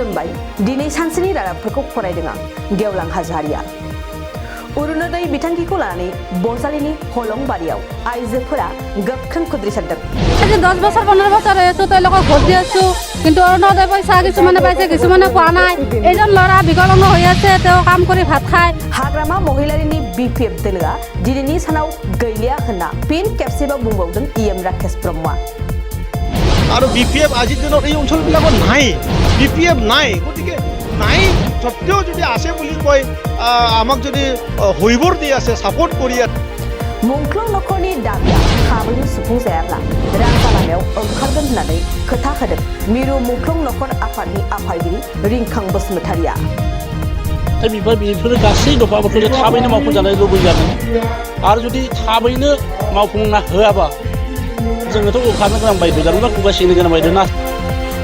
खुलुमबाय दिनै सानसेनि रादाबफोरखौ फरायदों आं गेवलां हाजोहारिया। अरुणोदय बिथांखिखौ लानानै बजालिनि हलंबारियाव आइजोफोरा गोख्रों खुद्रिसारदों। 10 বছর 15 বছর হয়েছে তো এলাকা ভোট দিয়েছো কিন্তু অরুণোদয় পয়সা কিছুমানে পাইছে কিছুমানে পোৱা নাই। এইজন লৰা বিকলাঙ্গ হৈ আছে তেও কাম কৰি ভাত খায়। हाग्रामा महिलारिनि BPF दोलोआ दिनैनि सानाव गैलिया होनना फिन खेबसेबाव बुंबावदों EM राकेश ब्रह्मआ। और BPF আজিৰ দিনত এই অঞ্চলবিলাকত নাই, BPF নাই, গতিকে নাই সত্ত্বেও যদি আছে বুলি কয় আমাক যদি হৈবৰ দি আছে সাপোर्ट কৰি আছে। मुंख्लं नखरनि दाबिया थाबैनो सुफुंजायाब्ला राजा लामायाव ओंखारगोन होननानै खोथा होदों मिरु मुंख्लं नखर आफादनि आफादगिरि रिंखां बसुमतारिया। बेफोर गासै दफाफोरखौ थाबैनो मावफुंजानो लुबैजादों आरो जुदि थाबैनो मावफुंना होआबा जोङोथ' ओंखारनो गोनां बायदि जादोंबा खुगासिनो गोनां बायदि ना।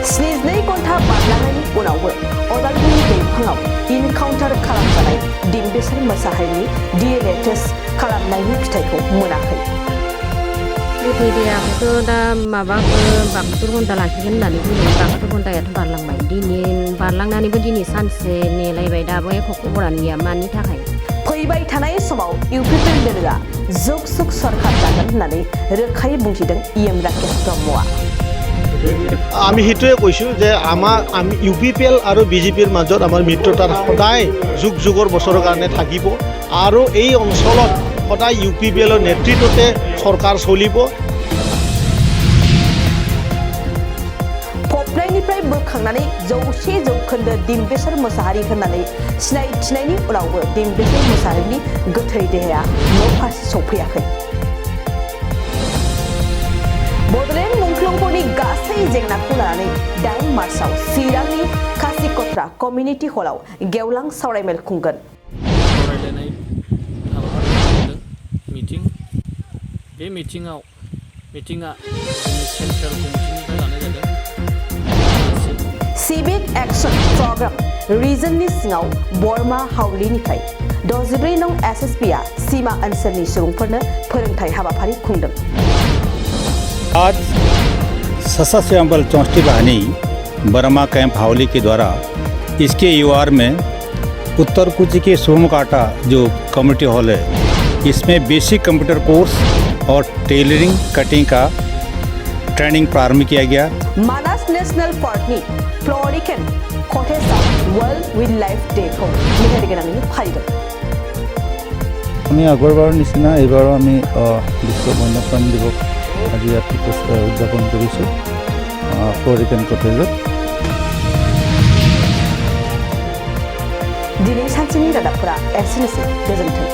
72 घन्टा बारलांनायनि उनावबो अदालगुरि दैफाङाव इनकाउन्टार खालामजानाय डिम्बेश्वर मोसाहारिनि DNA टेस्ट खालामनायनि फिथाइखौ मोनाखै। देहाखौथ' दा माबाखौ 72 घन्टा लाखिगोन होननानै बुंदों। 72 घन्टायाथ' बारलांबाय दिनै बारलांनानैबो दिनै सानसे नेलायबाय दाबो एख' खबरानो गैया मानि थाखाय। फैबाय थानाय समाव UPP दोलोआ जुग जुग सरकार जागोन होननानै रोखायै बुंथिदों EM राकेश ब्रह्मआ। আমি সেইটোৱে কৈছোঁ যে আমি UPPL আৰু BJPৰ মাজত আমাৰ মিত্ৰতা সদায় যুগ যুগৰ বছৰৰ কাৰণে থাকিব আৰু এই অঞ্চলত সদায় UPPLৰ নেতৃত্বতে চৰকাৰ চলিব। फबनायनिफ्राय बोखांनानै 100% डिम्बेश्वर मोसाहारि होननानै सिनायथिनायनि उनावबो डिम्बेश्वर मोसाहारिनि गोथै देहाया न' फारसे सौफैयाखै। बड'लेण्ड मुंख्लंफोरनि गासै जेंनाखौ लानानै 8 मार्चआव चिरांनि खासिकत्रा कमिउनिटि हलाव गेवलां सावरायमेल खुंगोन। सावरायलायनाय हाबाफारि मिटिं बे मिटिङा सेन्ट्रेल कमिटिनिफ्राय लानाय जादों। सिभिक एक्शन प्रग्राम रिजननि सिङाव बर्मा हावलिनिफ्राय 64 नं SSPआ सीमा ओनसोलनि सुबुंफोरनो फोरोंथाय हाबाफारि खुंदों। आज सशस्त्र बल 64 वाहिनी बर्मा कैंप हावली के द्वारा इसके UR में उत्तर कुची के सोमकाटा जो कम्युनिटी हॉल है इसमें बेसिक कंप्यूटर कोर्स और टेलरिंग कटिंग का ट्रेनिंग प्रारंभ किया गया। मानास नेशनल पार्कनि फ्लोरिकेन कटेजआव वर्ल्ड वाइल्ड लाइफ डेखौ मेहेर गोनाङै फालिदों। আমি আগৰবাৰৰ নিচিনা এইবাৰো আমি বিশ্ব বন্যপ্ৰাণ দিৱস আজি ইয়াত উদযাপন কৰিছোঁ ফ্লোৰিকেন কটেজত। दिनै सानसेनि रादाबफोरा एसेनोसै गोजोन्थों।